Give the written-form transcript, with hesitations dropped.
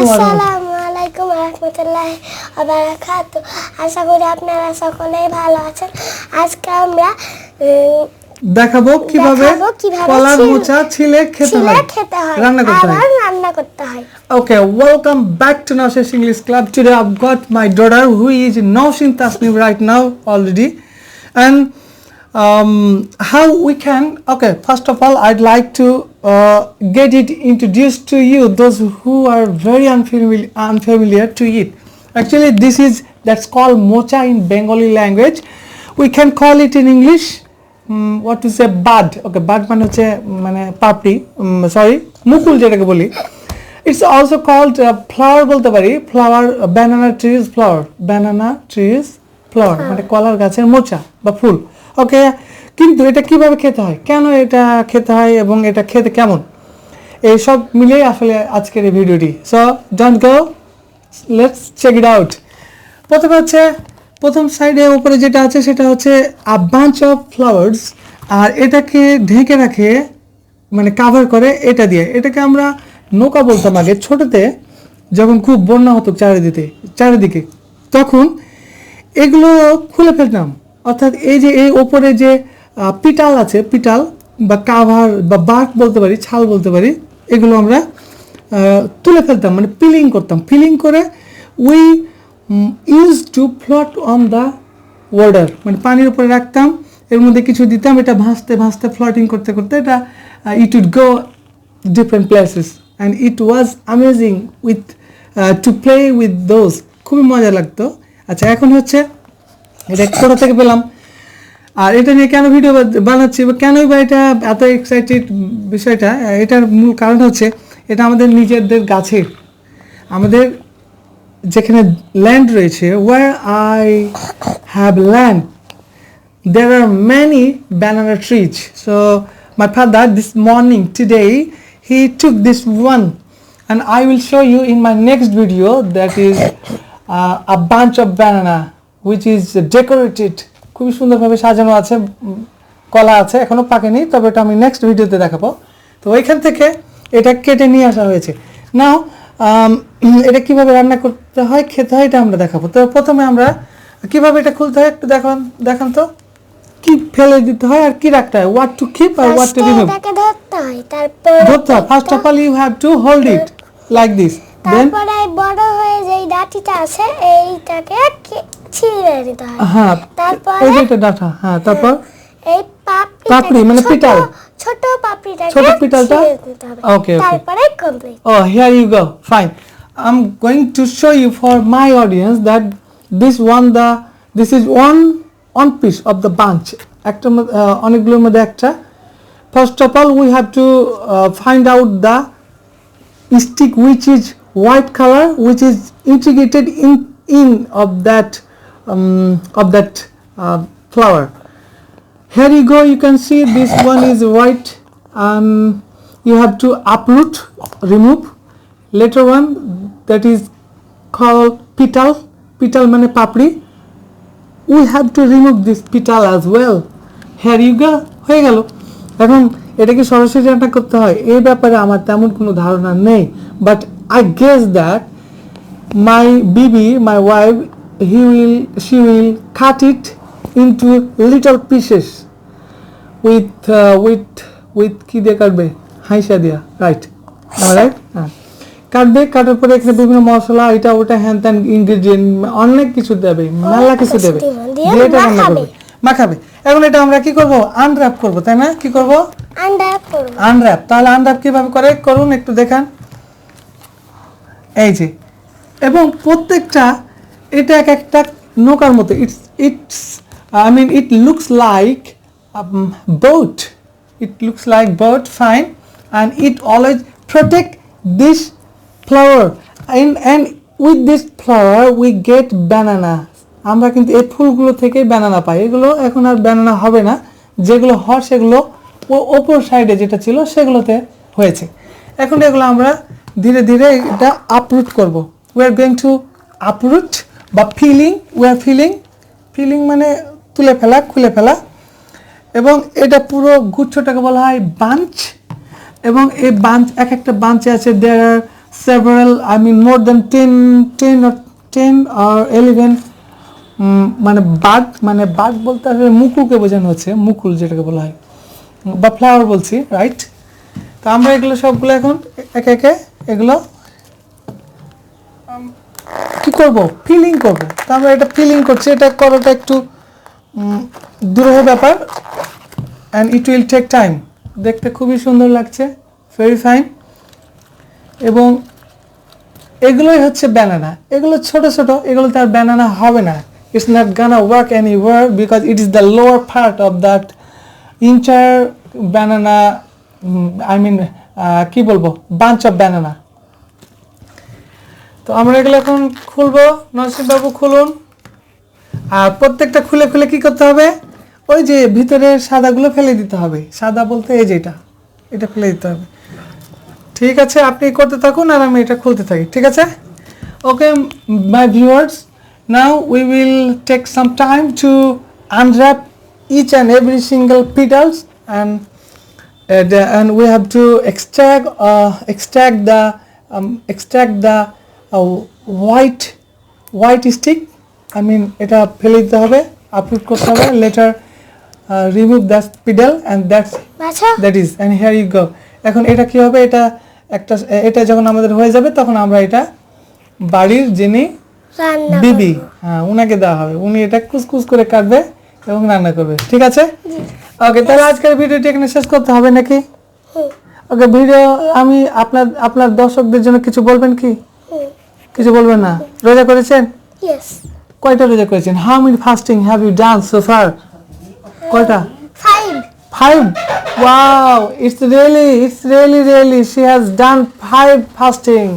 আলাইকুম আসসালামু আলাইকুম ওয়া রাহমাতুল্লাহি ওয়া বারাকাতুহু। আশা করি আপনারা সকলেই ভালো আছেন। আজকে আমরা দেখাবো কিভাবে কলার মোচা ছিলে খেতে হয়, রান্না করতে হয়। Okay, welcome back to Naushad English Club. Today I've got my daughter who is Naushin Tasnim right now already, and how we can. Okay, first of all, I'd like to get it introduced to you, those who are very unfamiliar to it. Actually, this is that's called mocha in Bengali language. We can call it in English. What to say, bud. Okay, bud মানে হচ্ছে মানে পাপড়ি, sorry, মুকুল যেটাকে বলি. It's also called flower বলতে পারি, flower, banana trees flower, মানে কলার গাছের মোচা বা ফুল. ওকে, কিন্তু এটা কিভাবে খেতে হয়, কেন এটা খেতে হয় এবং এটা খেতে কেমন, এই সব মিলিয়ে আসলে আজকের এই ভিডিওটি. So don't go, let's check it out. প্রথমে হচ্ছে প্রথম সাইডে উপরে যেটা আছে সেটা হচ্ছে আ বাঞ্চ অফ ফ্লাওয়ার্স, আর এটাকে ঢেকে রাখে মানে কাভার করে এটা দিয়ে. এটাকে আমরা নৌকা বলতাম আগে ছোটতে, যখন খুব বন্যা হতো চারিদিকে, তখন এগুলো খুলে ফেলতাম. অর্থাৎ এই যে এই ওপরে যে পিটাল আছে, পিটাল বা কাভার বা বার্ক বলতে পারি, ছাল বলতে পারি, এগুলো আমরা তুলে ফেলতাম, মানে পিলিং করতাম. পিলিং করে we use to float on the water, মানে পানির উপরে রাখতাম, এর মধ্যে কিছু দিতাম, এটা ভাসতে ভাসতে ফ্লোটিং করতে করতে এটা it would go different places and it was amazing with to play with those. খুবই মজা লাগতো. আচ্ছা, এখন হচ্ছে এটা কোথা থেকে পেলাম আর এটা নিয়ে কেন ভিডিও বানাচ্ছি বা কেনই বা এটা এত এক্সাইটেড বিষয়টা, এটার মূল কারণ হচ্ছে এটা আমাদের নিজেদের গাছের, আমাদের যেখানে ল্যান্ড রয়েছে, where I have land, there are many banana trees. So my father this morning today he took this one and I will show you in my next video. That is a bunch of banana which is decorated, খুব সুন্দরভাবে সাজানো আছে, কলা আছে, এখনো পাকেনি, তবে এটা আমি নেক্সট ভিডিওতে দেখাবো. তো ওইখান থেকে এটা কেটে নিয়ে আসা হয়েছে. নাও এটা কিভাবে রান্না করতে হয়, খেতে হয়, এটা আমরা দেখাবো. তো প্রথমে আমরা কিভাবে এটা খুলতে হয় একটু দেখান তো, কি ফেলে দিতে হয় আর কি রাখতে হয়, what to keep or what to remove. এটাকে ধরতে হয়, তারপর first of all you have to hold it like this, then তারপরে বড় হয়ে যেই ডাঁটিটা আছে এইটাকে ছিঁড়ে দিতে হয়. হ্যাঁ, তারপর এই যে এটা ডাঁটা, হ্যাঁ, তারপর এই পাপড়ি মানে পিটাল, ছোট পাপড়িটাকে ছোট পিটালটা, ছিঁড়ে দিতে হবে. okay. তারপরে complete. Oh, here you go, fine. I'm going to show you for my audience that this is one piece of the bunch. একটা অনেকগুলোর মধ্যে একটা. First of all we have to find out the stick which is white color, which is integrated in of that flower. Here you go, you can see this one is white. You have to uproot, remove. Later one that is called petal মানে পাপড়ি, we have to remove this petal as well. Here you go, হয়ে গেল. এখন এটাকে সরাসরি রান্না করতে হয় এই ব্যাপারে আমার তেমন কোনো ধারণা নেই, but I guess that my wife she will cut it into little pieces with কি দিয়ে কাটবে, হাইসা দিয়া, রাইট, রাইট, হ্যাঁ, কাটার পরে এখানে বিভিন্ন মশলা, এটা ওটা হ্যান ত্যান ইনগ্রেডিয়েন্ট অনেক কিছু দেবে, মেলা কিছু দেবে, দিয়ে এটা রান্না করবে, মাখাবে. এখন এটা আমরা কি করব, আনর্যাপ করব, তাই না? কি করব, আনর্যাপ. তাহলে আনর্যাপ কিভাবে করে করুন একটু দেখান. এই যে, এবং প্রত্যেকটা এটা এক একটা নৌকার মতো, it looks like boat, fine, and it always protect this flower, and with this flower we get banana. আমরা কিন্তু এই ফুলগুলো থেকে ব্যানানা পাই. এগুলো এখন আর ব্যানানা হবে না, যেগুলো হয় সেগুলো ওপর সাইডে যেটা ছিল সেগুলোতে হয়েছে. এখন এগুলো আমরা ধীরে ধীরে এটা আপরুট করব. we are going to uproot বা ফিলিং মানে তুলে ফেলা, খুলে ফেলা. এবং এটা পুরো গুচ্ছটাকে বলা হয় বাঞ্চ. এবং এই বাঞ্চ, এক একটা বাঞ্চে আছে there are several, I mean more than 10 or 11 মানে বাগ বলতে আসলে মুকুলকে বোঝানো হচ্ছে, মুকুল যেটাকে বলা হয় বা ফ্লাওয়ার বলছি, রাইট? তো আমরা এগুলো সবগুলো এখন একে একে এগুলো কি করব, ফিলিং করব। তো আমরা এটা ফিলিং করছি, এটা করাটা একটু দুরূহ ব্যাপার, and it will take time. দেখতে খুবই সুন্দর লাগছে, ভেরি ফাইন। এবং এগুলোই হচ্ছে ব্যানানা, এগুলো ছোট ছোট, এগুলোতে আর ব্যানানা হবে না। It's not gonna work anywhere because it is the lower part of that inter banana, I mean কি বলবো, বাঞ্চ অফ ব্যানানা। তো আমরা এগুলো এখন খুলবো, নরসিংহবাবু খুলুন। আর প্রত্যেকটা খুলে খুলে কি করতে হবে, ওই যে ভিতরে সাদাগুলো ফেলে দিতে হবে। সাদা বলতে এই যেটা, এটা ফেলে দিতে হবে। ঠিক আছে, আপনি করতে থাকুন আর আমি এটা খুলতে থাকি, ঠিক আছে? Okay my viewers, now we will take some time to unwrap each and every single petals and we have to extract the white stick. I mean এটা ফেলে দিতে হবে, আপলোড করতে হবে, later remove the petal and that is, and here you go. এখন এটা কি হবে, এটা যখন আমাদের হয়ে যাবে তখন আমরা এটা বাড়ির যিনি বিবি, হ্যাঁ, উনাকে দেওয়া হবে, উনি এটা কুচকুচ করে কাটবে এবং রান্না করবে, ঠিক আছে? ওকে, তাহলে আজকের ভিডিওটি এখানে শেষ করতে হবে নাকি? ওকে, ভিডিও আমি আপনার দর্শকদের জন্য কিছু বলবেন কি? কিছু বলবেন না? রোজা করেছেন? Yes. কয়টা রোজা করেছেন? How many fasting have you done so far? কয়টা? 5. Wow, it's really she has done 5 fasting.